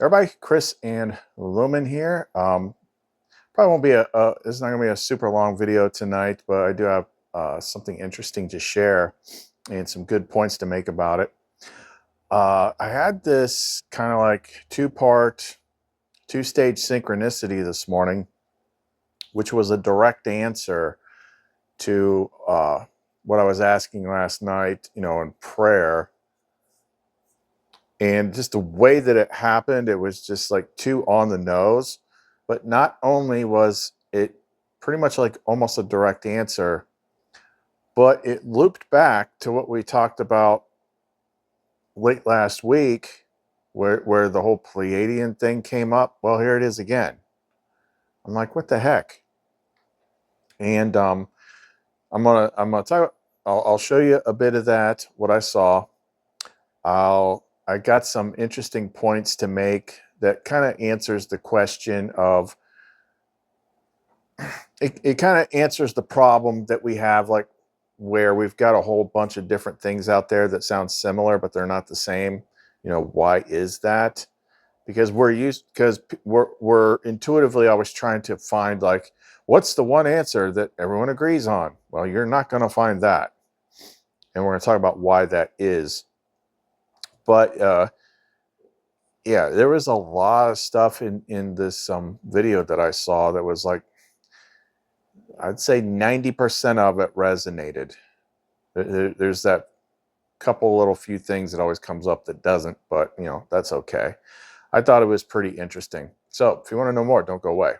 Everybody, Chris and Lumen here. Probably won't be it's not going to be a super long video tonight, but I do have something interesting to share and some good points to make about it. I had this kind of like two-stage synchronicity this morning, which was a direct answer to what I was asking last night, in prayer. And just the way that it happened, it was just like too on the nose. But not only was it pretty much like almost a direct answer, but it looped back to what we talked about late last week, where the whole Pleiadian thing came up. Well, here it is again. I'm like, what the heck? And I'm gonna talk. I'll show you a bit of that, what I saw. I got some interesting points to make that kind of answers the question of it kind of answers the problem that we have, like where we've got a whole bunch of different things out there that sound similar, but they're not the same. Why is that? Because we're intuitively always trying to find, like, what's the one answer that everyone agrees on? Well, you're not going to find that. And we're going to talk about why that is. But yeah, there was a lot of stuff in this video that I saw that was like, I'd say 90% of it resonated. There's that couple little few things that always comes up that doesn't, but that's okay. I thought it was pretty interesting. So if you want to know more, don't go away.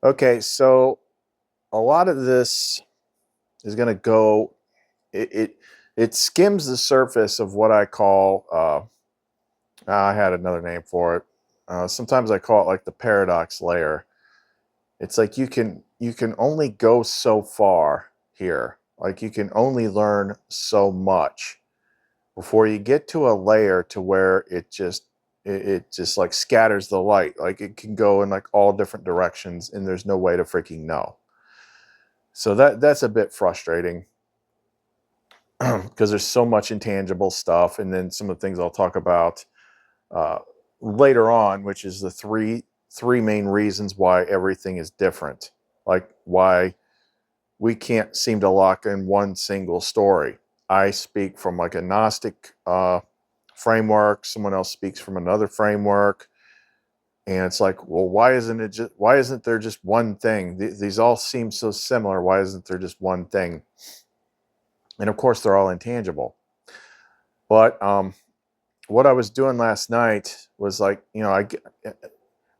Okay, so a lot of this is going to go, it skims the surface of what I call, I had another name for it. Sometimes I call it like the paradox layer. It's like you can only go so far here. Like you can only learn so much before you get to a layer to where it just like scatters the light. Like it can go in like all different directions and there's no way to freaking know. So that's a bit frustrating because there's so much intangible stuff. And then some of the things I'll talk about later on, which is the three main reasons why everything is different. Like why we can't seem to lock in one single story. I speak from like a Gnostic framework. Someone else speaks from another framework. And it's like, well, why isn't there just one thing? These all seem so similar. Why isn't there just one thing? And of course, they're all intangible. But what I was doing last night was like,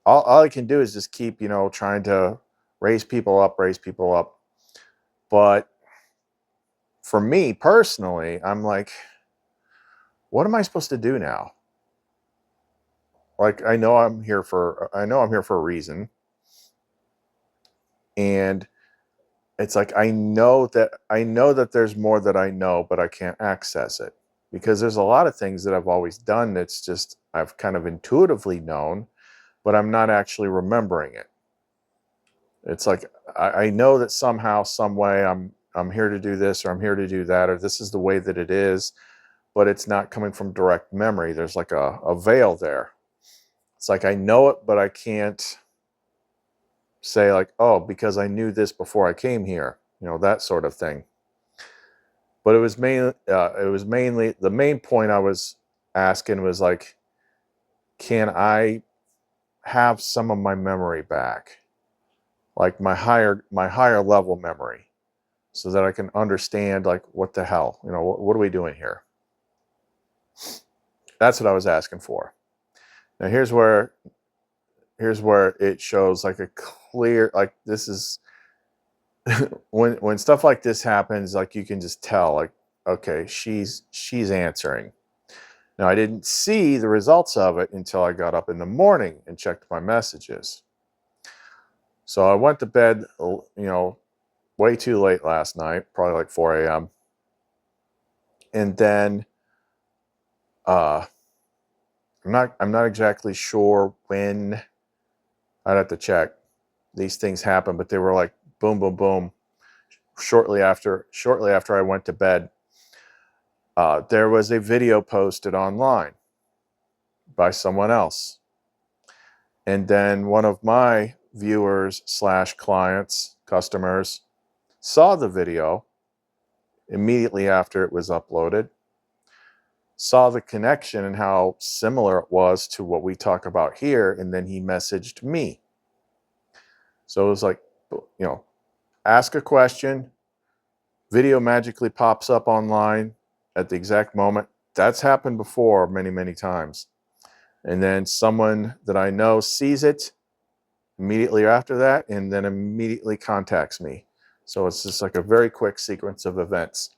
all I can do is just keep, trying to raise people up. But for me personally, I'm like, what am I supposed to do now? Like, I know I'm here for a reason. And it's like, I know that there's more that I know, but I can't access it because there's a lot of things that I've always done. That's just, I've kind of intuitively known, but I'm not actually remembering it. It's like, I know that somehow, some way I'm here to do this, or I'm here to do that, or this is the way that it is, but it's not coming from direct memory. There's like a veil there. It's like I know it, but I can't say like, oh, because I knew this before I came here, that sort of thing. But it was mainly the main point I was asking was like, can I have some of my memory back, like my higher level memory, so that I can understand like, what the hell, what are we doing here? That's what I was asking for. Now here's where it shows like a clear, like this is when stuff like this happens, like you can just tell, like, okay, she's answering. Now, I didn't see the results of it until I got up in the morning and checked my messages. So I went to bed, way too late last night, probably like 4 a.m. And then I'm not exactly sure when. I'd have to check. These things happen, but they were like boom, boom, boom. Shortly after I went to bed, there was a video posted online by someone else. And then one of my viewers / clients, customers, saw the video immediately after it was uploaded, saw the connection and how similar it was to what we talk about here, and then he messaged me. So it was like, ask a question, video magically pops up online at the exact moment. That's happened before many, many times. And then someone that I know sees it immediately after that and then immediately contacts me. So it's just like a very quick sequence of events.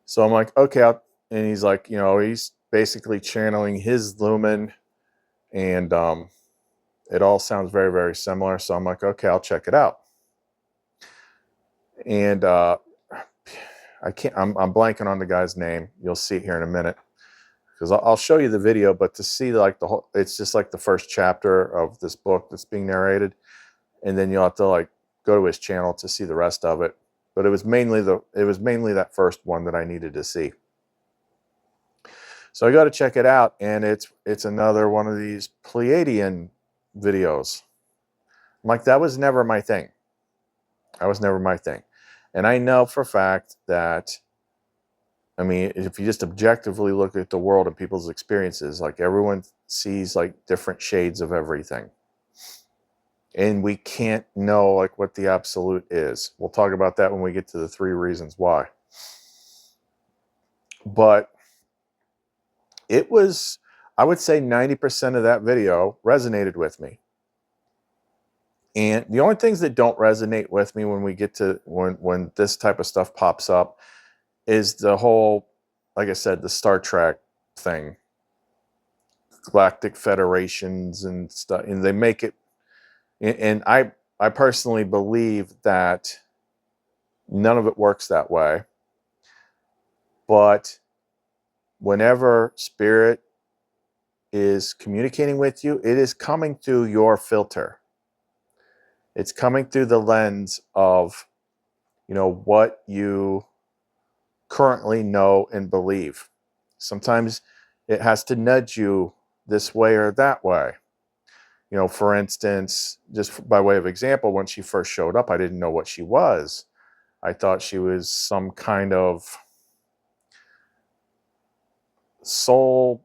So I'm like, okay. And he's like, he's basically channeling his lumen, and it all sounds very, very similar. So I'm like, okay, I'll check it out. And I'm blanking on the guy's name. You'll see it here in a minute, because I'll show you the video, but to see like the whole, it's just like the first chapter of this book that's being narrated. And then you'll have to like go to his channel to see the rest of it. But it was mainly that first one that I needed to see. So I got to check it out, and it's another one of these Pleiadian videos. I'm like, that was never my thing. And I know for a fact that, I mean, if you just objectively look at the world and people's experiences, like everyone sees like different shades of everything. And we can't know like what the absolute is. We'll talk about that when we get to the 3 reasons why. But it was, I would say 90% of that video resonated with me. And the only things that don't resonate with me when we get to when this type of stuff pops up is the whole, like I said, the Star Trek thing, galactic federations and stuff, and they make it. And I personally believe that none of it works that way. But whenever spirit is communicating with you, it is coming through your filter. It's coming through the lens of, what you currently know and believe. Sometimes it has to nudge you this way or that way. For instance, just by way of example, when she first showed up, I didn't know what she was. I thought she was some kind of soul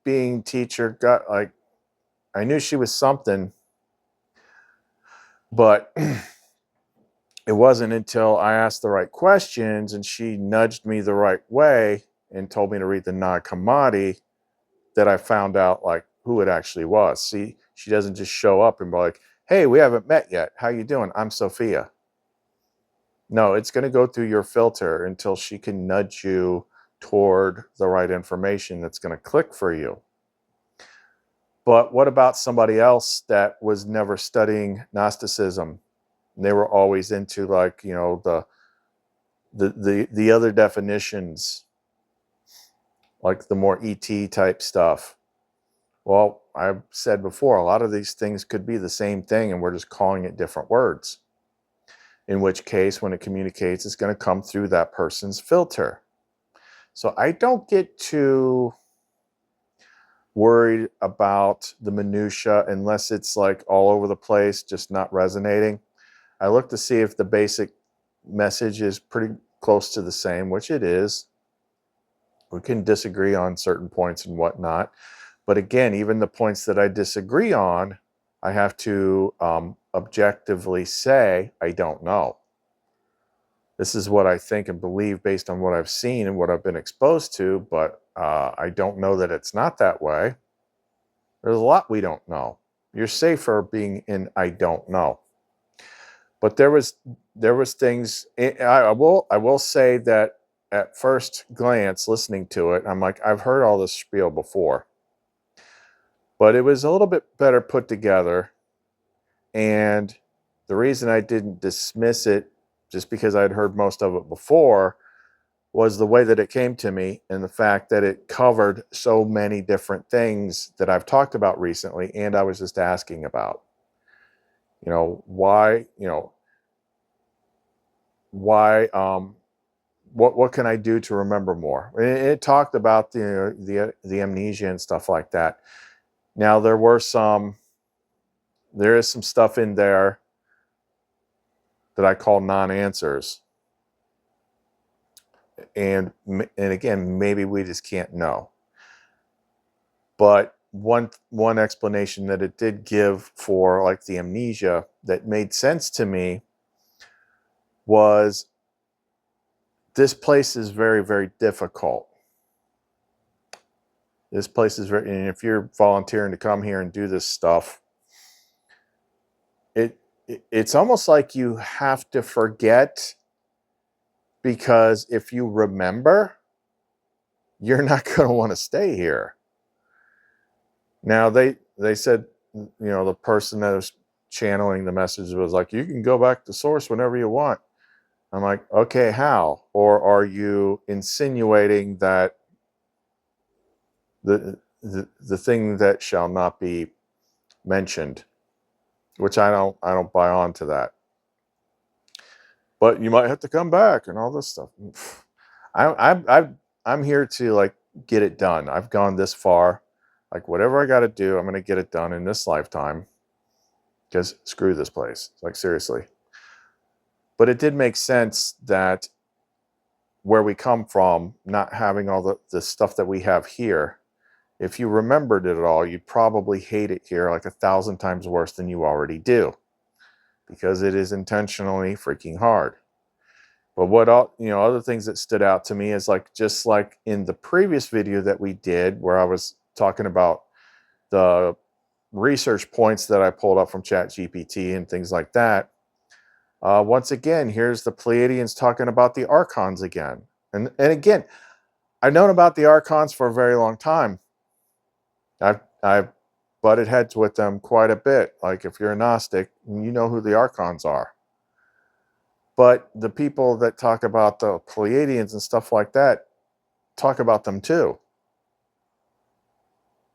being teacher. I knew she was something, but it wasn't until I asked the right questions and she nudged me the right way and told me to read the Nag Hammadi that I found out like who it actually was. See, she doesn't just show up and be like, hey, we haven't met yet. How you doing? I'm Sophia. No, it's going to go through your filter until she can nudge you toward the right information that's going to click for you. But what about somebody else that was never studying Gnosticism? They were always into like, the other definitions, like the more ET type stuff. Well, I've said before, a lot of these things could be the same thing and we're just calling it different words. In which case, when it communicates, it's going to come through that person's filter. So I don't get too worried about the minutia unless it's like all over the place, just not resonating. I look to see if the basic message is pretty close to the same, which it is. We can disagree on certain points and whatnot. But again, even the points that I disagree on, I have to objectively say, I don't know. This is what I think and believe based on what I've seen and what I've been exposed to, but I don't know that it's not that way. There's a lot we don't know. You're safer being in I don't know. But there was things. I will say that at first glance, listening to it, I'm like, I've heard all this spiel before, but it was a little bit better put together. And the reason I didn't dismiss it just because I'd heard most of it before was the way that it came to me and the fact that it covered so many different things that I've talked about recently and I was just asking about. Why, why what can I do to remember more? It talked about the amnesia and stuff like that. Now there is some stuff in there that I call non-answers. And again, maybe we just can't know. But one explanation that it did give for like the amnesia that made sense to me was this place is very, very difficult. This place is very, and if you're volunteering to come here and do this stuff, it's almost like you have to forget, because if you remember, you're not going to want to stay here. Now they said, the person that was channeling the message was like, you can go back to source whenever you want. I'm like, okay, how? Or are you insinuating that the thing that shall not be mentioned, which I don't buy on to that. But you might have to come back and all this stuff. I'm here to like get it done. I've gone this far. Like whatever I got to do, I'm going to get it done in this lifetime. Because screw this place. Like seriously. But it did make sense that where we come from, not having all the stuff that we have here, if you remembered it all, you'd probably hate it here like 1,000 times worse than you already do, because it is intentionally freaking hard. But other things that stood out to me is like, just like in the previous video that we did, where I was talking about the research points that I pulled up from ChatGPT and things like that. Once again, here's the Pleiadians talking about the Archons again. And again, I've known about the Archons for a very long time. I've butted heads with them quite a bit. Like if you're a Gnostic, you know who the Archons are. But the people that talk about the Pleiadians and stuff like that talk about them too.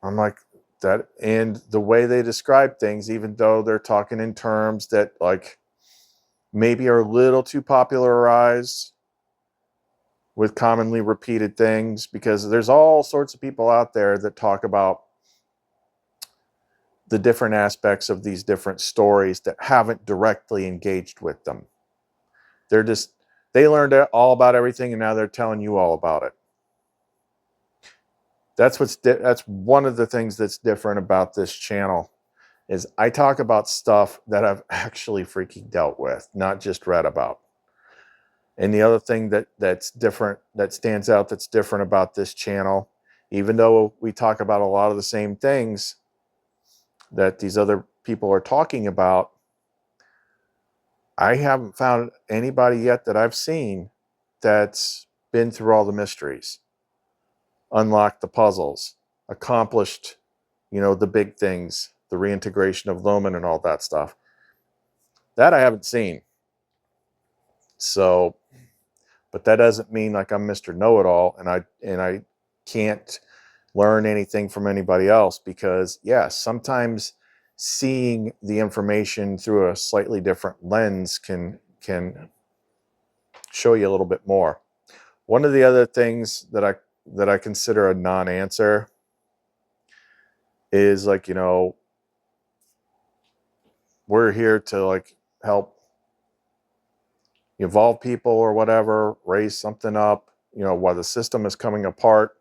I'm like, that, and the way they describe things, even though they're talking in terms that like maybe are a little too popularized with commonly repeated things, because there's all sorts of people out there that talk about the different aspects of these different stories that haven't directly engaged with them. They learned all about everything and now they're telling you all about it. That's one of the things that's different about this channel, is I talk about stuff that I've actually freaking dealt with, not just read about. And the other thing that's different, that stands out, that's different about this channel, even though we talk about a lot of the same things that these other people are talking about, I haven't found anybody yet that I've seen that's been through all the mysteries, unlocked the puzzles, accomplished, the big things, the reintegration of Loman and all that stuff. That I haven't seen. So, but that doesn't mean like I'm Mr. Know-it-all and I can't learn anything from anybody else, because yes, sometimes seeing the information through a slightly different lens can show you a little bit more. One of the other things that I consider a non-answer is like, we're here to like help evolve people or whatever, raise something up, while the system is coming apart.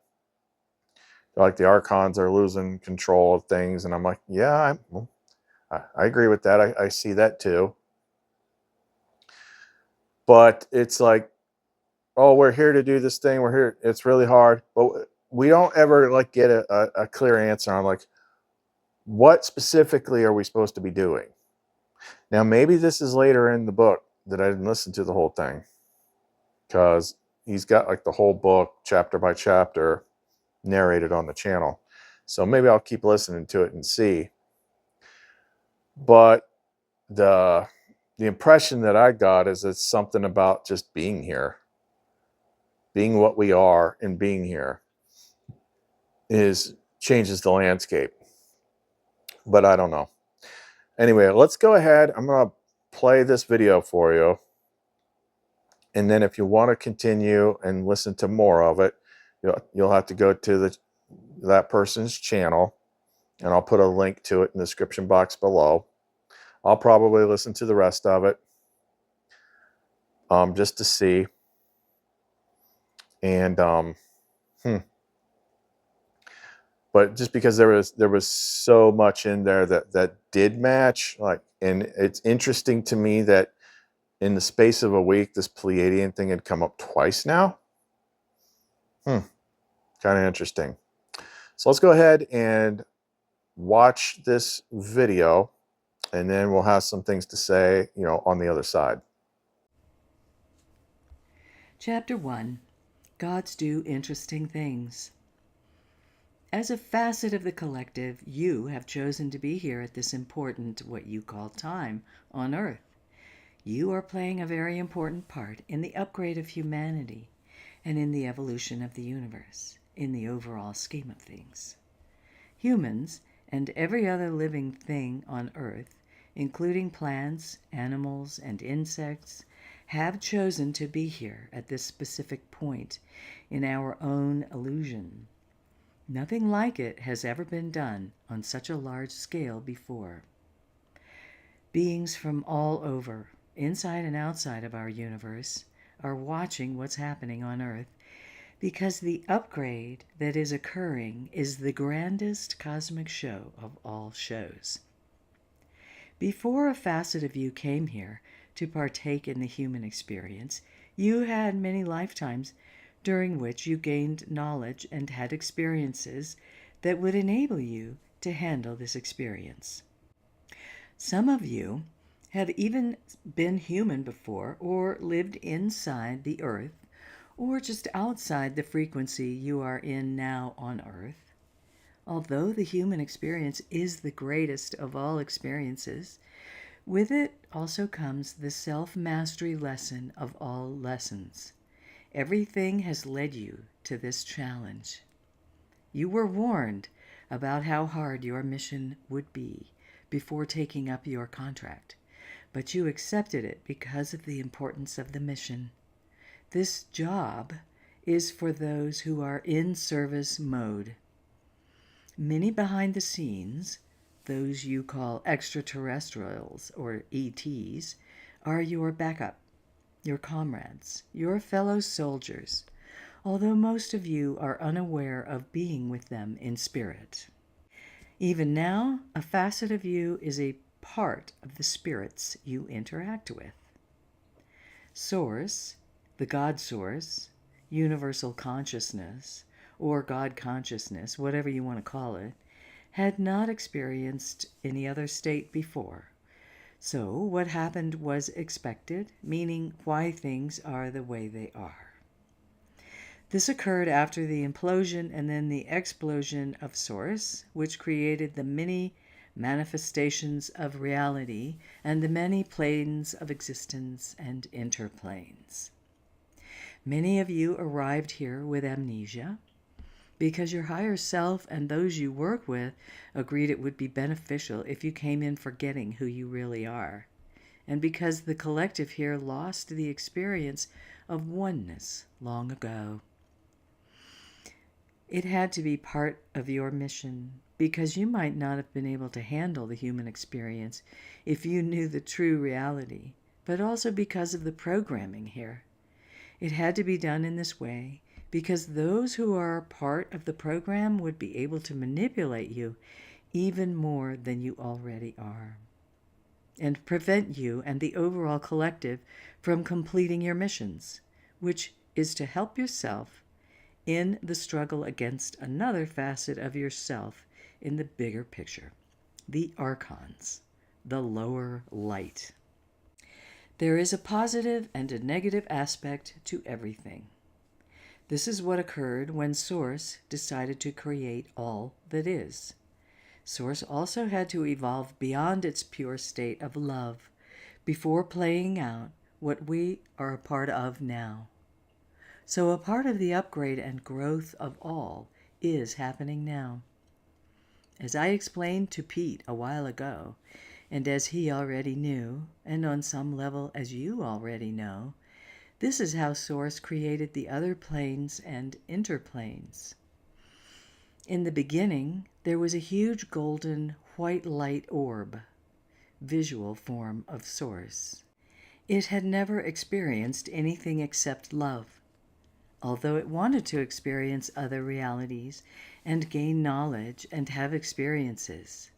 Like the Archons are losing control of things. And I'm like, yeah, I agree with that. I see that too. But it's like, oh, we're here to do this thing. We're here. It's really hard. But we don't ever like get a clear answer on like, what specifically are we supposed to be doing? Now, maybe this is later in the book that I didn't listen to the whole thing, because he's got like the whole book, chapter by chapter, narrated on the channel. So maybe I'll keep listening to it and see. But the impression that I got is it's something about just being here, being what we are, and being here changes the landscape. But I don't know. Anyway, let's go ahead. I'm going to play this video for you. And then if you want to continue and listen to more of it, you'll have to go to that person's channel, and I'll put a link to it in the description box below. I'll probably listen to the rest of it just to see. And but just because there was so much in there that did match, like, and it's interesting to me that in the space of a week, this Pleiadian thing had come up twice now. Kind of interesting. So let's go ahead and watch this video, and then we'll have some things to say, on the other side. Chapter 1. Gods do interesting things. As a facet of the collective, you have chosen to be here at this important, what you call time, on Earth. You are playing a very important part in the upgrade of humanity and in the evolution of the universe, in the overall scheme of things. Humans and every other living thing on Earth, including plants, animals, and insects, have chosen to be here at this specific point in our own illusion. Nothing like it has ever been done on such a large scale before. Beings from all over, inside and outside of our universe, are watching what's happening on Earth because the upgrade that is occurring is the grandest cosmic show of all shows. Before a facet of you came here to partake in the human experience, you had many lifetimes during which you gained knowledge and had experiences that would enable you to handle this experience. Some of you have even been human before, or lived inside the Earth, or just outside the frequency you are in now on Earth. Although the human experience is the greatest of all experiences, with it also comes the self-mastery lesson of all lessons. Everything has led you to this challenge. You were warned about how hard your mission would be before taking up your contract, but you accepted it because of the importance of the mission. This job is for those who are in service mode. Many behind the scenes, those you call extraterrestrials or ETs, are your backup, your comrades, your fellow soldiers, although most of you are unaware of being with them in spirit. Even now, a facet of you is a part of the spirits you interact with. Source, the God Source, universal consciousness, or God consciousness, whatever you want to call it, had not experienced any other state before. So what happened was expected, meaning why things are the way they are. This occurred after the implosion and then the explosion of Source, which created the many manifestations of reality and the many planes of existence and interplanes. Many of you arrived here with amnesia because your higher self and those you work with agreed it would be beneficial if you came in forgetting who you really are, and because the collective here lost the experience of oneness long ago. It had to be part of your mission because you might not have been able to handle the human experience if you knew the true reality, but also because of the programming here. It had to be done in this way because those who are part of the program would be able to manipulate you even more than you already are, and prevent you and the overall collective from completing your missions, which is to help yourself in the struggle against another facet of yourself in the bigger picture, the archons, the lower light. There is a positive and a negative aspect to everything. This is what occurred when Source decided to create all that is. Source also had to evolve beyond its pure state of love before playing out what we are a part of now. So a part of the upgrade and growth of all is happening now. As I explained to Pete a while ago, and as he already knew, and on some level as you already know, this is how Source created the other planes and interplanes. In the beginning, there was a huge golden white light orb, visual form of Source. It had never experienced anything except love, although it wanted to experience other realities and gain knowledge and have experiences.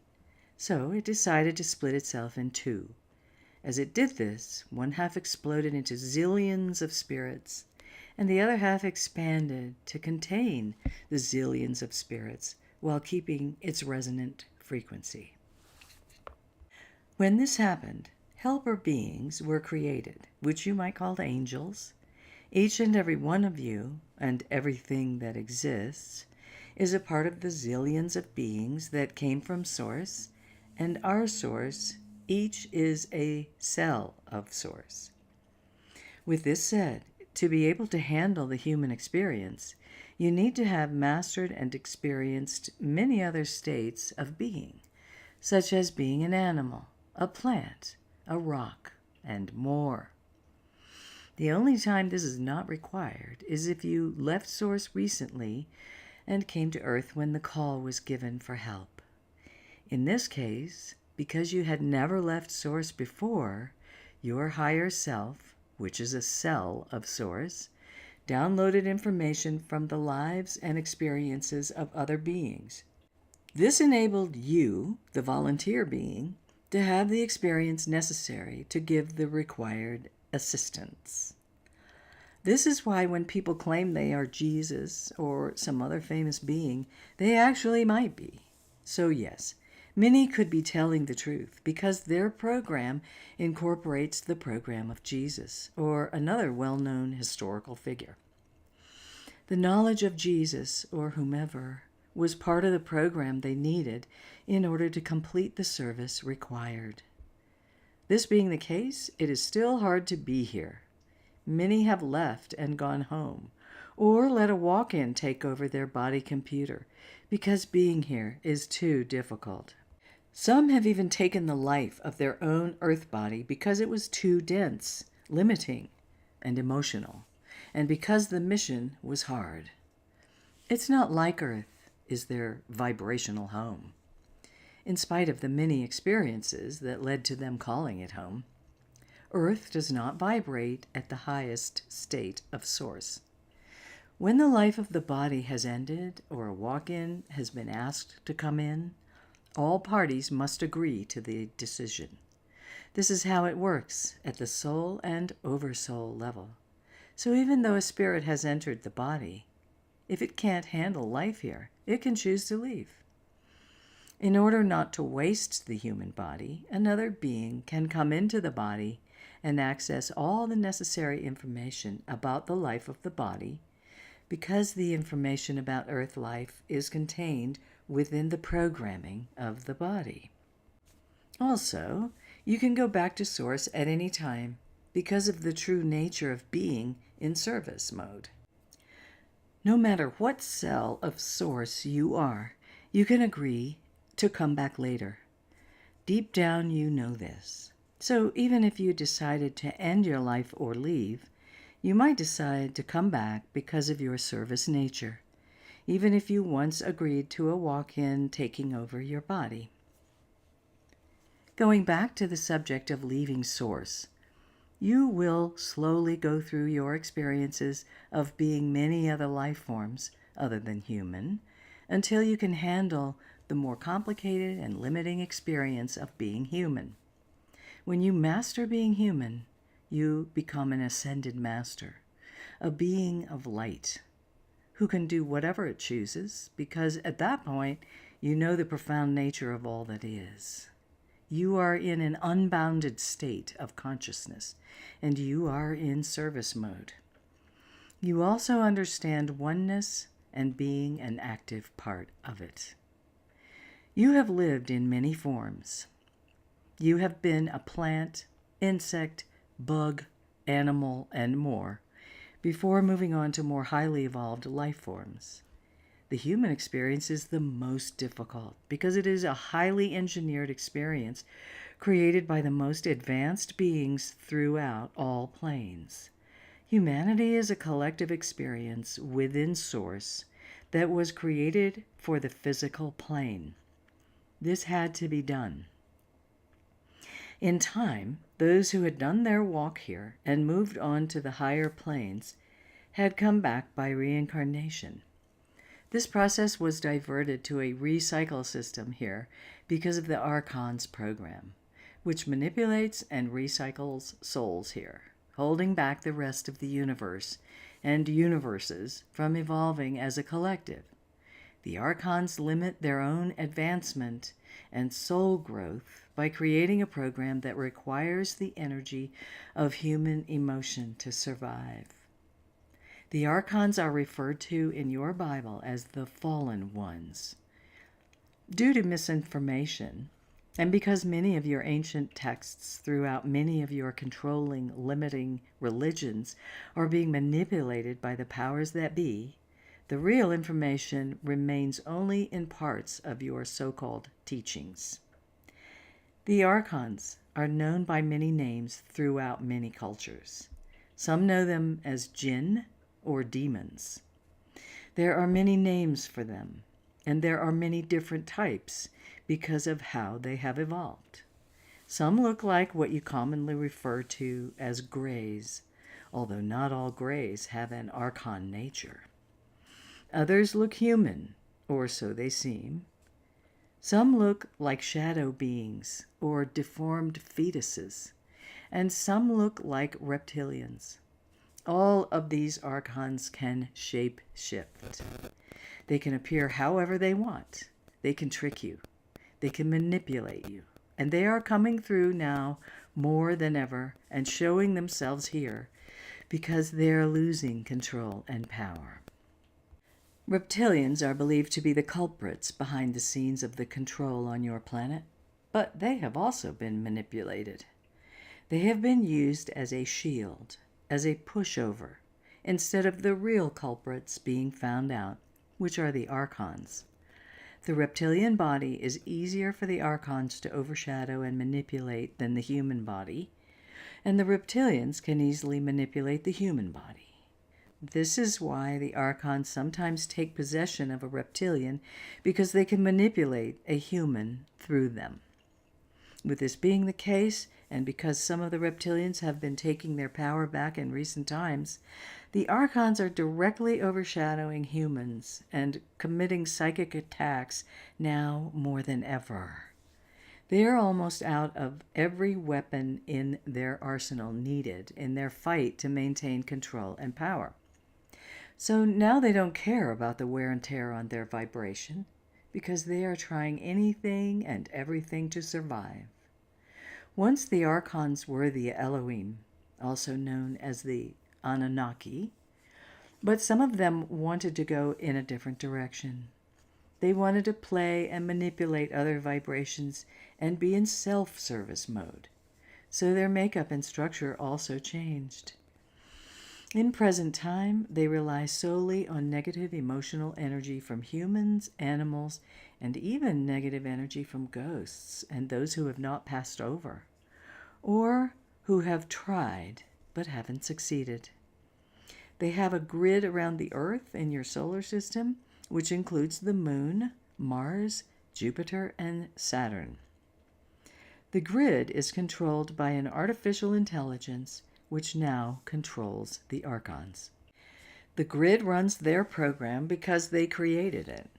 So it decided to split itself in two. As it did this, one half exploded into zillions of spirits, and the other half expanded to contain the zillions of spirits while keeping its resonant frequency. When this happened, helper beings were created, which you might call angels. Each and every one of you, and everything that exists, is a part of the zillions of beings that came from Source, and our Source. Each is a cell of Source. With this said, to be able to handle the human experience, you need to have mastered and experienced many other states of being, such as being an animal, a plant, a rock, and more. The only time this is not required is if you left Source recently and came to Earth when the call was given for help. In this case, because you had never left Source before, your higher self, which is a cell of Source, downloaded information from the lives and experiences of other beings. This enabled you, the volunteer being, to have the experience necessary to give the required assistance. This is why when people claim they are Jesus or some other famous being, they actually might be. So yes, many could be telling the truth because their program incorporates the program of Jesus or another well-known historical figure. The knowledge of Jesus or whomever was part of the program they needed in order to complete the service required. This being the case, it is still hard to be here. Many have left and gone home, or let a walk-in take over their body computer because being here is too difficult. Some have even taken the life of their own earth body because it was too dense, limiting, and emotional, and because the mission was hard. It's not like Earth is their vibrational home, in spite of the many experiences that led to them calling it home. Earth does not vibrate at the highest state of Source. When the life of the body has ended or a walk-in has been asked to come in, all parties must agree to the decision. This is how it works at the soul and oversoul level. So even though a spirit has entered the body, if it can't handle life here, it can choose to leave. In order not to waste the human body, another being can come into the body and access all the necessary information about the life of the body, because the information about Earth life is contained within the programming of the body. Also, you can go back to Source at any time because of the true nature of being in service mode. No matter what cell of Source you are, you can agree to come back later. Deep down you know this. So even if you decided to end your life or leave, you might decide to come back because of your service nature, even if you once agreed to a walk-in taking over your body. Going back to the subject of leaving Source, you will slowly go through your experiences of being many other life forms other than human until you can handle the more complicated and limiting experience of being human. When you master being human, you become an ascended master, a being of light, who can do whatever it chooses, because at that point, you know the profound nature of all that is. You are in an unbounded state of consciousness, and you are in service mode. You also understand oneness and being an active part of it. You have lived in many forms. You have been a plant, insect, bug, animal, and more, before moving on to more highly evolved life forms. The human experience is the most difficult because it is a highly engineered experience created by the most advanced beings throughout all planes. Humanity is a collective experience within Source that was created for the physical plane. This had to be done. In time, those who had done their walk here and moved on to the higher planes had come back by reincarnation. This process was diverted to a recycle system here because of the Archon's program, which manipulates and recycles souls here, holding back the rest of the universe and universes from evolving as a collective. The Archons limit their own advancement and soul growth by creating a program that requires the energy of human emotion to survive. The Archons are referred to in your Bible as the fallen ones. Due to misinformation, and because many of your ancient texts throughout many of your controlling, limiting religions are being manipulated by the powers that be, the real information remains only in parts of your so-called teachings. The Archons are known by many names throughout many cultures. Some know them as jinn or demons. There are many names for them, and there are many different types because of how they have evolved. Some look like what you commonly refer to as grays, although not all grays have an Archon nature. Others look human, or so they seem. Some look like shadow beings or deformed fetuses, and some look like reptilians. All of these Archons can shape shift. They can appear however they want. They can trick you. They can manipulate you. And they are coming through now more than ever and showing themselves here because they're losing control and power. Reptilians are believed to be the culprits behind the scenes of the control on your planet, but they have also been manipulated. They have been used as a shield, as a pushover, instead of the real culprits being found out, which are the Archons. The reptilian body is easier for the Archons to overshadow and manipulate than the human body, and the reptilians can easily manipulate the human body. This is why the Archons sometimes take possession of a reptilian, because they can manipulate a human through them. With this being the case, and because some of the reptilians have been taking their power back in recent times, the Archons are directly overshadowing humans and committing psychic attacks now more than ever. They are almost out of every weapon in their arsenal needed in their fight to maintain control and power. So now they don't care about the wear and tear on their vibration, because they are trying anything and everything to survive. Once the Archons were the Elohim, also known as the Anunnaki, but some of them wanted to go in a different direction. They wanted to play and manipulate other vibrations and be in self-service mode, so their makeup and structure also changed. In present time, they rely solely on negative emotional energy from humans, animals, and even negative energy from ghosts and those who have not passed over, or who have tried but haven't succeeded. They have a grid around the Earth in your solar system, which includes the Moon, Mars, Jupiter, and Saturn. The grid is controlled by an artificial intelligence which now controls the Archons. The grid runs their program because they created it.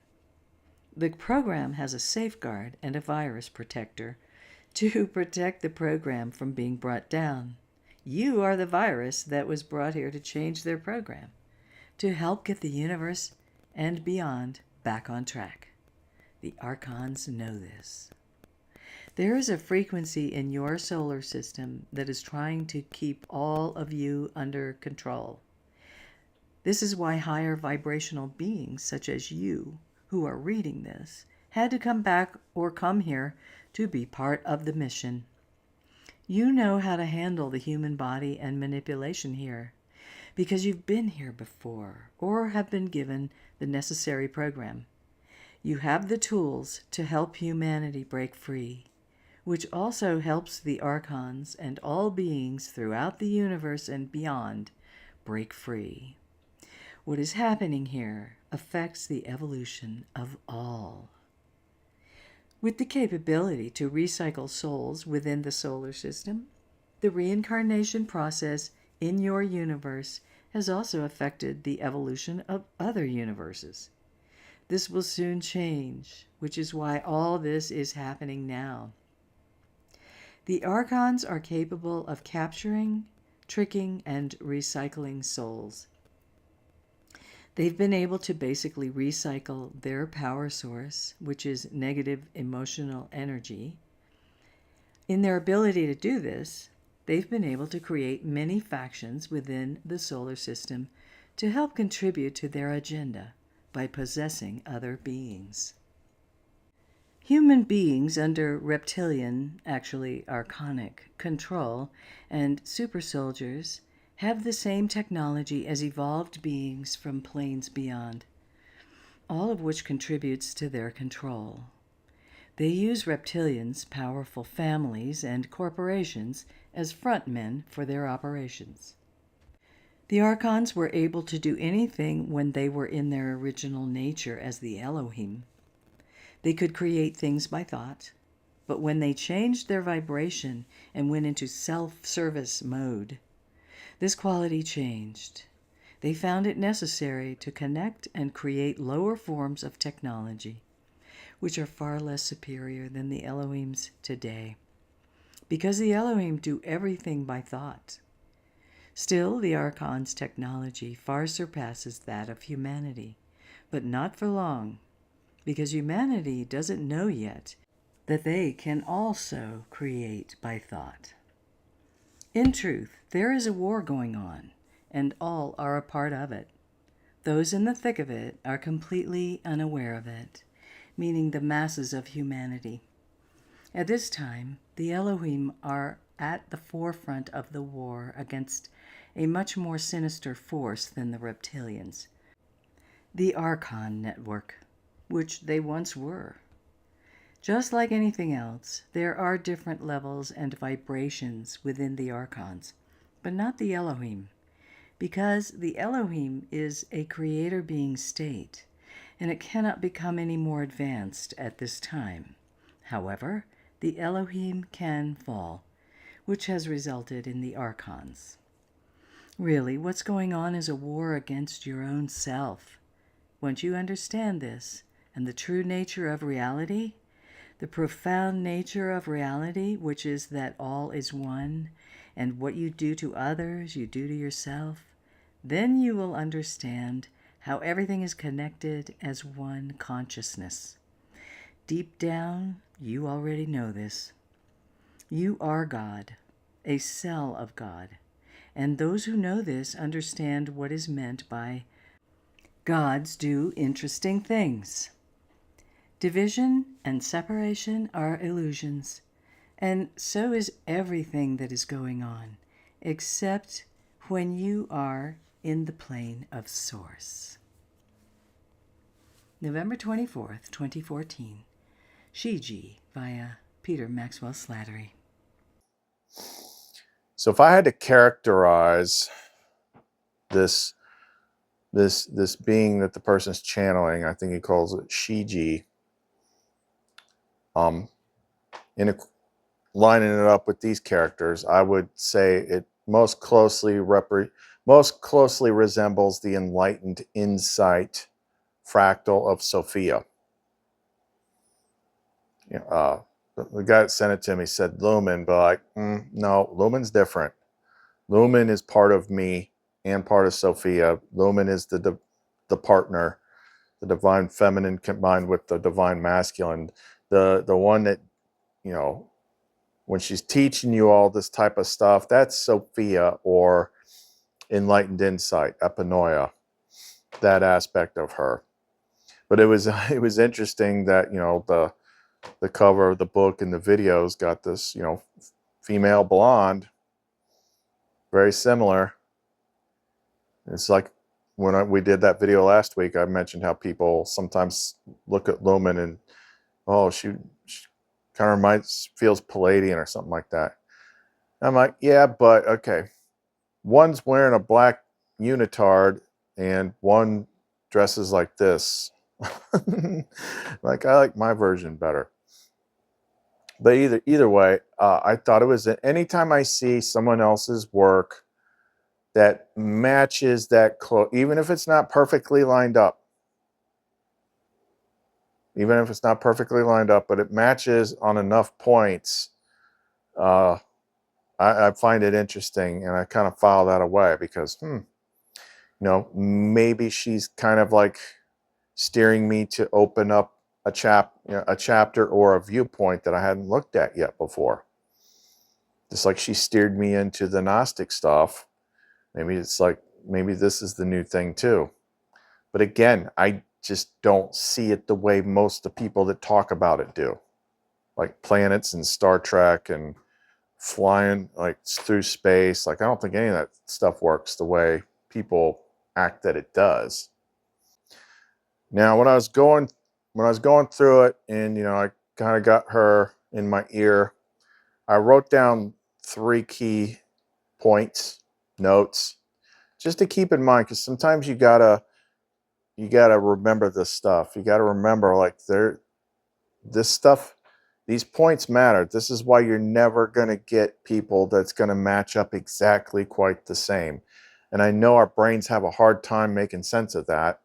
The program has a safeguard and a virus protector to protect the program from being brought down. You are the virus that was brought here to change their program, to help get the universe and beyond back on track. The Archons know this. There is a frequency in your solar system that is trying to keep all of you under control. This is why higher vibrational beings such as you, who are reading this, had to come back or come here to be part of the mission. You know how to handle the human body and manipulation here because you've been here before or have been given the necessary program. You have the tools to help humanity break free, which also helps the archons and all beings throughout the universe and beyond break free. What is happening here affects the evolution of all. With the capability to recycle souls within the solar system, the reincarnation process in your universe has also affected the evolution of other universes. This will soon change, which is why all this is happening now. The archons are capable of capturing, tricking, and recycling souls. They've been able to basically recycle their power source, which is negative emotional energy. In their ability to do this, they've been able to create many factions within the solar system to help contribute to their agenda by possessing other beings. Human beings under reptilian, actually archonic, control and super soldiers have the same technology as evolved beings from planes beyond, all of which contributes to their control. They use reptilians, powerful families, and corporations as frontmen for their operations. The archons were able to do anything when they were in their original nature as the Elohim. They could create things by thought, but when they changed their vibration and went into self-service mode, this quality changed. They found it necessary to connect and create lower forms of technology, which are far less superior than the Elohims today, because the Elohim do everything by thought. Still, the Archon's technology far surpasses that of humanity, but not for long, because humanity doesn't know yet that they can also create by thought. In truth, there is a war going on, and all are a part of it. Those in the thick of it are completely unaware of it, meaning the masses of humanity. At this time, the Elohim are at the forefront of the war against a much more sinister force than the reptilians, the Archon network, which they once were. Just like anything else, there are different levels and vibrations within the archons, but not the Elohim, because the Elohim is a creator being state, and it cannot become any more advanced at this time. However, the Elohim can fall, which has resulted in the archons. Really, what's going on is a war against your own self. Once you understand this and the true nature of reality, the profound nature of reality, which is that all is one, and what you do to others, you do to yourself, then you will understand how everything is connected as one consciousness. Deep down, you already know this. You are God, a cell of God, and those who know this understand what is meant by gods do interesting things. Division and separation are illusions, and so is everything that is going on, except when you are in the plane of Source. November 24th, 2014. Shiji via Peter Maxwell Slattery. So if I had to characterize this being that the person's channeling, I think he calls it Shiji. Lining it up with these characters, I would say it most closely resembles the enlightened insight fractal of Sophia. The guy that sent it to me said Lumen, but like, no, Lumen's different. Lumen is part of me and part of Sophia. Lumen is the partner, the divine feminine combined with the divine masculine, the one that when she's teaching you all this type of stuff, that's Sophia, or enlightened insight, epinoia, that aspect of her. But it was interesting that, you know, the cover of the book and the videos got this, you know, female blonde, very similar. It's like when we did that video last week, I mentioned how people sometimes look at Lumen and, oh, she kind of feels Pleiadian or something like that. I'm like, yeah, but okay. One's wearing a black unitard and one dresses like this. Like, I like my version better. But either way, I thought it was anytime I see someone else's work that matches that close, even if it's not perfectly lined up, but it matches on enough points, I find it interesting, and I kind of file that away because, you know, maybe she's kind of like steering me to open up a chapter or a viewpoint that I hadn't looked at yet before. Just like she steered me into the Gnostic stuff. Maybe it's like, maybe this is the new thing too. But again, I just don't see it the way most of the people that talk about it do. Like planets and Star Trek and flying like through space. Like, I don't think any of that stuff works the way people act that it does. Now, when I was going through it, and, you know, I kind of got her in my ear, I wrote down 3 key points, notes, just to keep in mind, because sometimes you gotta remember this stuff. You gotta remember, like, this stuff, these points matter. This is why you're never gonna get people that's gonna match up exactly quite the same. And I know our brains have a hard time making sense of that,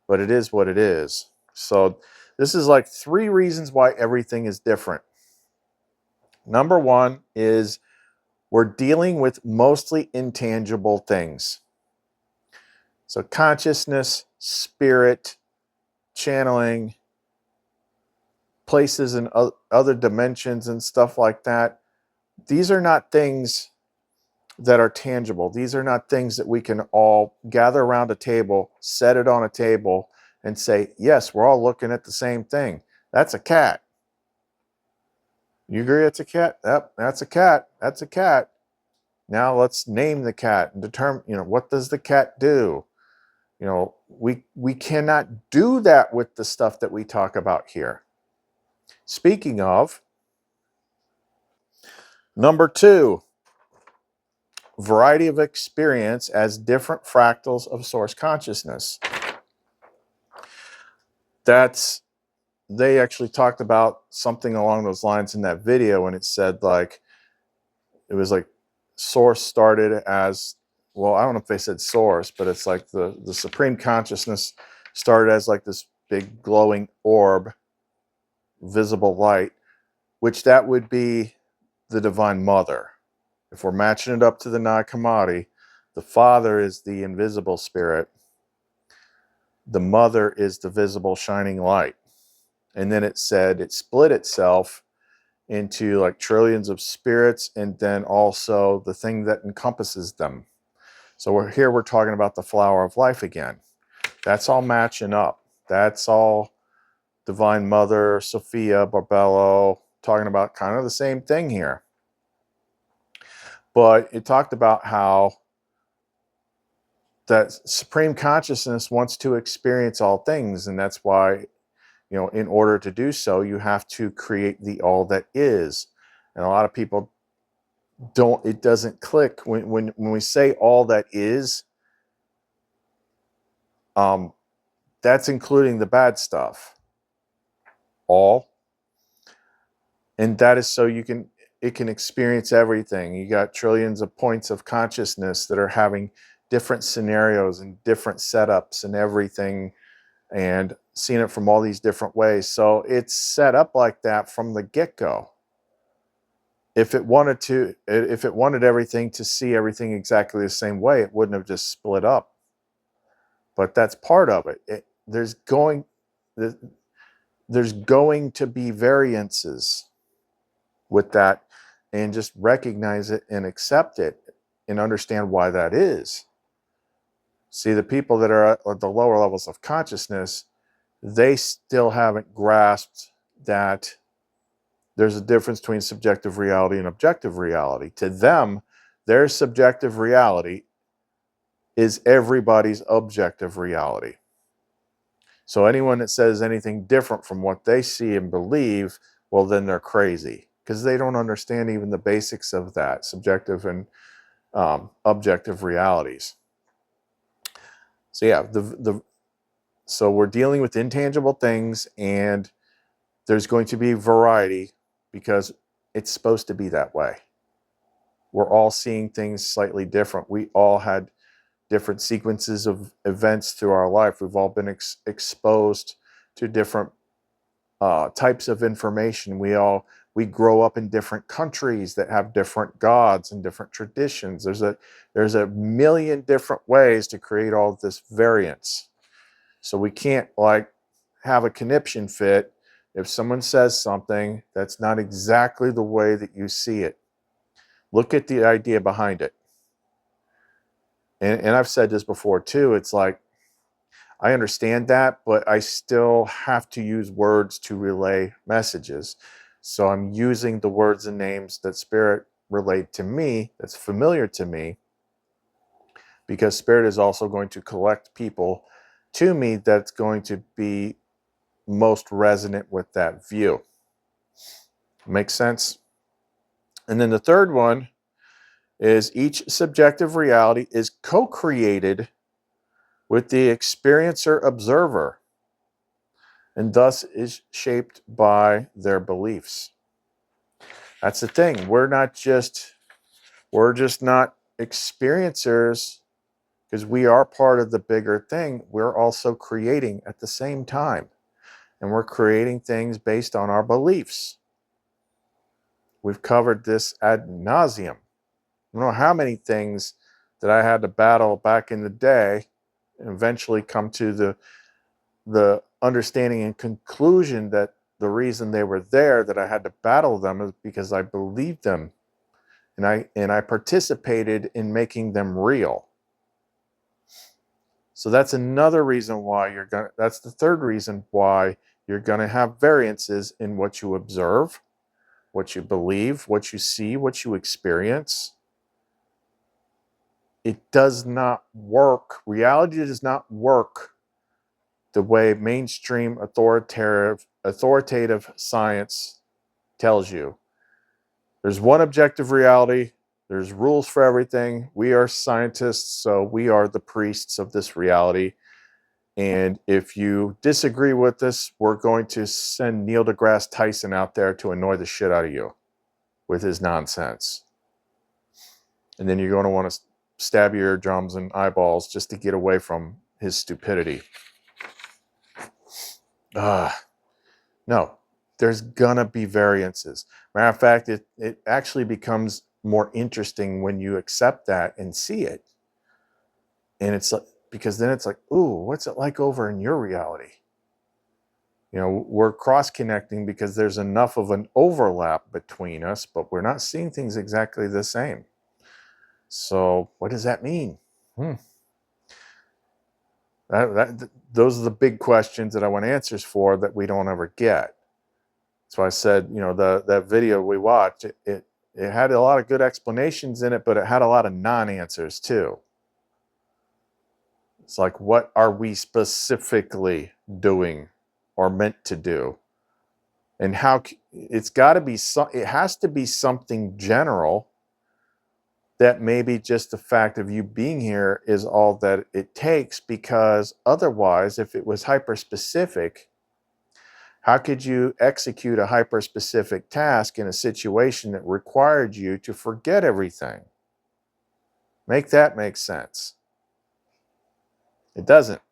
but it is what it is. So this is like 3 reasons why everything is different. Number 1 is we're dealing with mostly intangible things. So consciousness, spirit, channeling, places in other dimensions and stuff like that. These are not things that are tangible. These are not things that we can all gather around a table, set it on a table, and say, yes, we're all looking at the same thing. That's a cat. You agree it's a cat? Yep, that's a cat. That's a cat. Now let's name the cat and determine, you know, what does the cat do? You know, we cannot do that with the stuff that we talk about here. Speaking of, number 2, variety of experience as different fractals of source consciousness. They actually talked about something along those lines in that video, and it said, like, it was like source started as, well, I don't know if they said source, but it's like the supreme consciousness started as like this big glowing orb, visible light, which that would be the Divine Mother. If we're matching it up to the Nag Hammadi, the Father is the invisible spirit. The Mother is the visible shining light. And then it said it split itself into like trillions of spirits, and then also the thing that encompasses them. So we're talking about the flower of life again. That's all matching up. That's all Divine Mother, Sophia, Barbello, talking about kind of the same thing here. But it talked about how that supreme consciousness wants to experience all things, and that's why, you know, in order to do so, you have to create the all that is. And a lot of people it doesn't click when we say all that is. That's including the bad stuff. All. And that is so it can experience everything. You got trillions of points of consciousness that are having different scenarios and different setups and everything, and seeing it from all these different ways. So it's set up like that from the get-go. If it wanted everything to see everything exactly the same way, it wouldn't have just split up. But that's part of it. There's going to be variances with that. and just recognize it and accept it and understand why that is. See, the people that are at the lower levels of consciousness, they still haven't grasped that there's a difference between subjective reality and objective reality. To them, their subjective reality is everybody's objective reality. So anyone that says anything different from what they see and believe, well, then they're crazy, because they don't understand even the basics of that subjective and objective realities. So yeah, so we're dealing with intangible things, and there's going to be variety because it's supposed to be that way. We're all seeing things slightly different. We all had different sequences of events through our life. We've all been exposed to different types of information. We grow up in different countries that have different gods and different traditions. There's a million different ways to create all this variance. So we can't like have a conniption fit if someone says something that's not exactly the way that you see it. Look at the idea behind it. And I've said this before too. It's like, I understand that, but I still have to use words to relay messages. So I'm using the words and names that Spirit relayed to me, that's familiar to me, because Spirit is also going to collect people to me that's going to be most resonant with that view. Makes sense? And then the third one is each subjective reality is co-created with the experiencer observer, and thus is shaped by their beliefs. That's the thing. We're just not experiencers, because we are part of the bigger thing. We're also creating at the same time. And we're creating things based on our beliefs. We've covered this ad nauseum. I don't know how many things that I had to battle back in the day and eventually come to the understanding and conclusion that the reason they were there, that I had to battle them, is because I believed them, and I participated in making them real. So that's another reason why that's the third reason why you're gonna have variances in what you observe, what you believe, what you see, what you experience. It does not work. Reality does not work the way mainstream authoritative science tells you. There's one objective reality. There's rules for everything. We are scientists, so we are the priests of this reality. And if you disagree with this, we're going to send Neil deGrasse Tyson out there to annoy the shit out of you with his nonsense. And then you're going to want to stab your eardrums and eyeballs just to get away from his stupidity. No, there's gonna be variances. Matter of fact, it actually becomes more interesting when you accept that and see it. And it's like, because then it's like, ooh, what's it like over in your reality? You know, we're cross-connecting because there's enough of an overlap between us, but we're not seeing things exactly the same. So what does that mean? Those are the big questions that I want answers for that we don't ever get. So I said, you know, that video we watched, it had a lot of good explanations in it, but it had a lot of non-answers too. It's like, what are we specifically doing or meant to do? And how it's got to be it has to be something general, that maybe just the fact of you being here is all that it takes, because otherwise, if it was hyper specific, how could you execute a hyper-specific task in a situation that required you to forget everything? Make that make sense. It doesn't.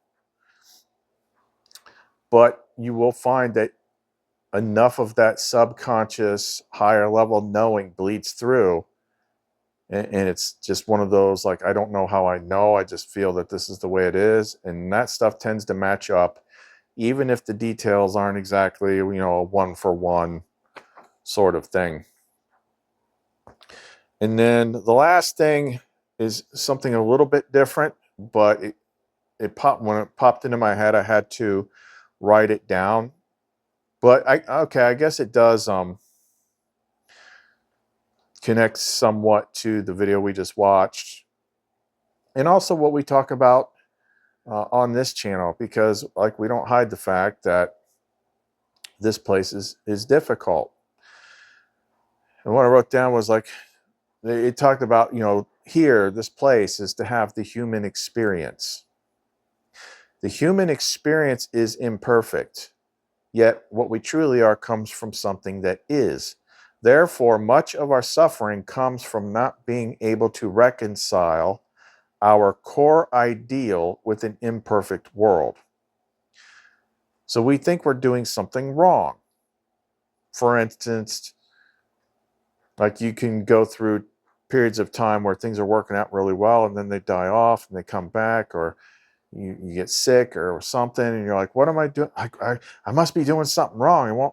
But you will find that enough of that subconscious, higher level knowing bleeds through. And it's just one of those, like, I don't know how I know. I just feel that this is the way it is. And that stuff tends to match up, even if the details aren't exactly, you know, a one-for-one sort of thing. And then the last thing is something a little bit different, but when it popped into my head, I had to write it down. But I guess it does connect somewhat to the video we just watched, and also what we talk about on this channel, because like we don't hide the fact that this place is difficult. And what I wrote down was like, it talked about, here, this place is to have the human experience. The human experience is imperfect, yet what we truly are comes from something that is. Therefore, much of our suffering comes from not being able to reconcile our core ideal with an imperfect world. So we think we're doing something wrong. For instance, like you can go through periods of time where things are working out really well and then they die off and they come back, or you get sick or something, and you're like, what am I doing? I must be doing something wrong.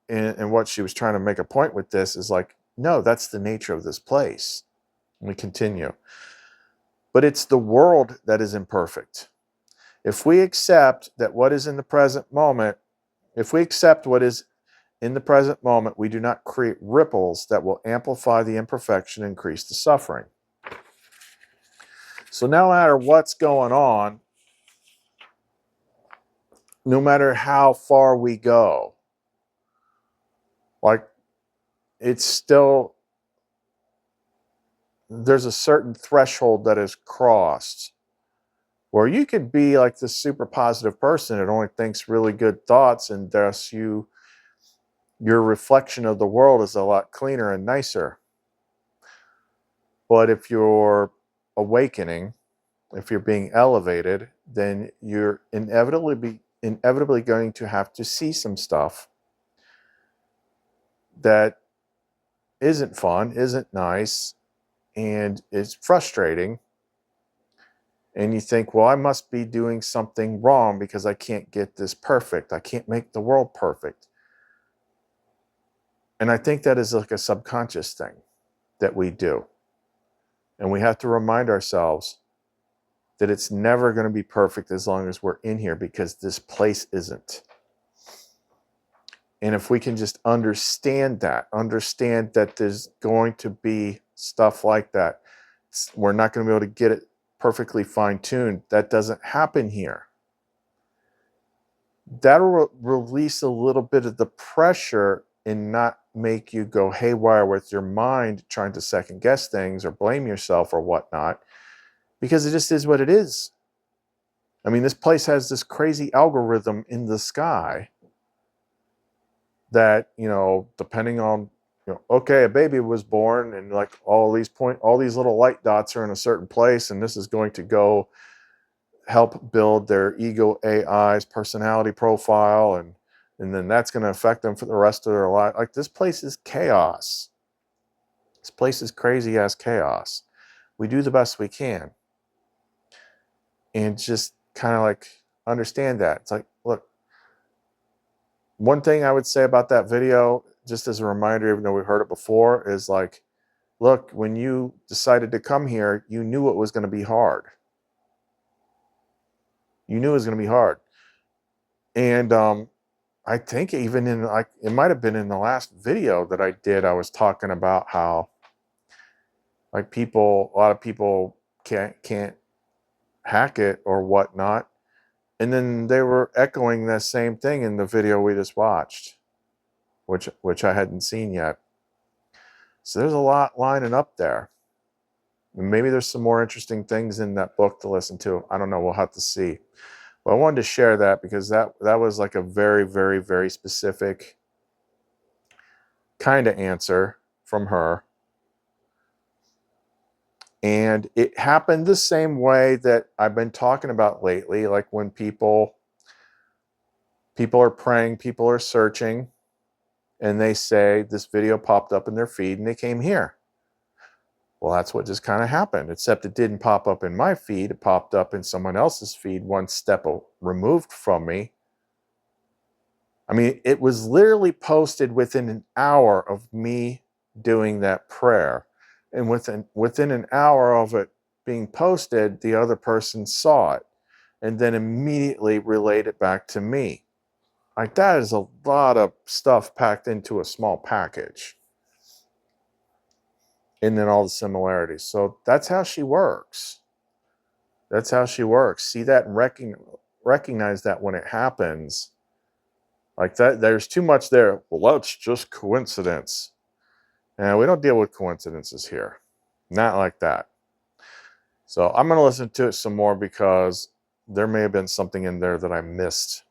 And what she was trying to make a point with this is like, no, that's the nature of this place. And we continue. But it's the world that is imperfect. If we accept that what is in the present moment, if we accept what is in the present moment, we do not create ripples that will amplify the imperfection and increase the suffering. So no matter what's going on, no matter how far we go, like it's still, there's a certain threshold that is crossed where you could be like this super positive person that only thinks really good thoughts, and thus your reflection of the world is a lot cleaner and nicer. But if you're awakening, if you're being elevated, then you're inevitably going to have to see some stuff that isn't fun, isn't nice, and is frustrating. And you think, well, I must be doing something wrong because I can't get this perfect. I can't make the world perfect. And I think that is like a subconscious thing that we do. And we have to remind ourselves that it's never going to be perfect as long as we're in here, because this place isn't. And if we can just understand that there's going to be stuff like that, we're not going to be able to get it perfectly fine-tuned. That doesn't happen here. That'll release a little bit of the pressure and not make you go haywire with your mind trying to second guess things or blame yourself or whatnot, because it just is what it is. I mean, this place has this crazy algorithm in the sky that, depending on, okay, a baby was born and like all these little light dots are in a certain place, and this is going to go help build their ego AI's personality profile, and then that's going to affect them for the rest of their life. Like, this place is chaos. This place is crazy ass chaos. We do the best we can. And just kind of like understand that. It's like, look, one thing I would say about that video, just as a reminder, even though we've heard it before, is like, look, when you decided to come here, you knew it was going to be hard. You knew it was going to be hard. And I think even in, like, it might have been in the last video that I did, I was talking about how like a lot of people can't hack it or whatnot. And then they were echoing the same thing in the video we just watched, which I hadn't seen yet. So there's a lot lining up there. And maybe there's some more interesting things in that book to listen to. I don't know. We'll have to see. But I wanted to share that because that was like a very, very, very specific kind of answer from her. And it happened the same way that I've been talking about lately, like when people are praying, people are searching, and they say this video popped up in their feed and they came here. Well, that's what just kind of happened, except it didn't pop up in my feed. It popped up in someone else's feed one step removed from me. I mean, it was literally posted within an hour of me doing that prayer. And within an hour of it being posted, the other person saw it and then immediately relayed it back to me. Like, that is a lot of stuff packed into a small package. And then all the similarities. So that's how she works. That's how she works. See that and recognize that when it happens. Like that, there's too much there. Well, that's just coincidence. And we don't deal with coincidences here. Not like that. So I'm going to listen to it some more because there may have been something in there that I missed.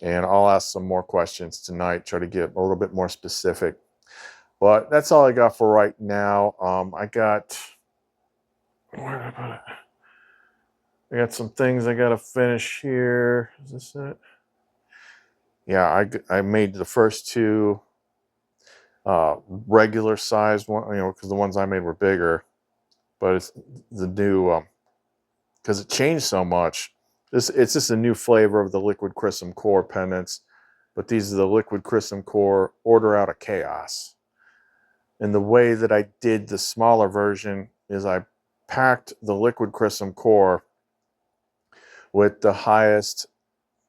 And I'll ask some more questions tonight, try to get a little bit more specific. But that's all I got for right now. I got, where did I put it? I got some things I got to finish here. Is this it? Yeah, I made the first two regular size one, because the ones I made were bigger. But it's the new, because it changed so much. It's just a new flavor of the liquid chrism core pendants. But these are the liquid chrism core order out of chaos. And the way that I did the smaller version is I packed the liquid chrism core with the highest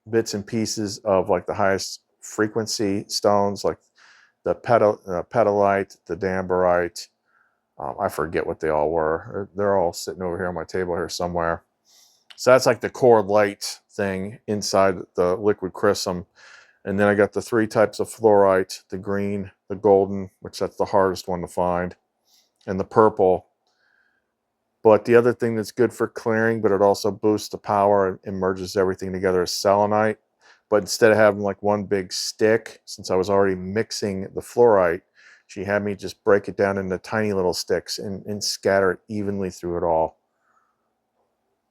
bits and pieces of like the highest frequency stones, like the petalite, the dambarite. I forget what they all were. They're all sitting over here on my table here somewhere. So that's like the core light thing inside the liquid chrism. And then I got the three types of fluorite, the green, the golden, which that's the hardest one to find, and the purple. But the other thing that's good for clearing, but it also boosts the power and merges everything together, is selenite. But instead of having like one big stick, since I was already mixing the fluorite, she had me just break it down into tiny little sticks and scatter it evenly through it all.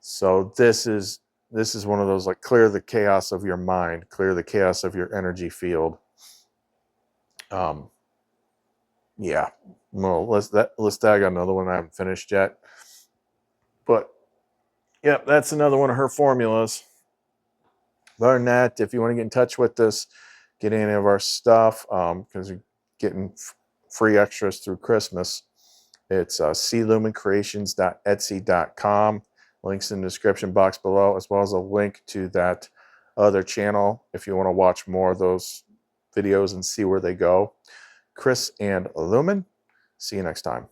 So this is one of those, like, clear the chaos of your mind, clear the chaos of your energy field. Yeah. Well, let's that I got another one I haven't finished yet. But yeah, that's another one of her formulas. Other than that, if you want to get in touch with us, get any of our stuff, because you're getting free extras through Christmas, it's clumencreations.etsy.com. Links in the description box below, as well as a link to that other channel if you want to watch more of those videos and see where they go. Chris and Lumen. See you next time.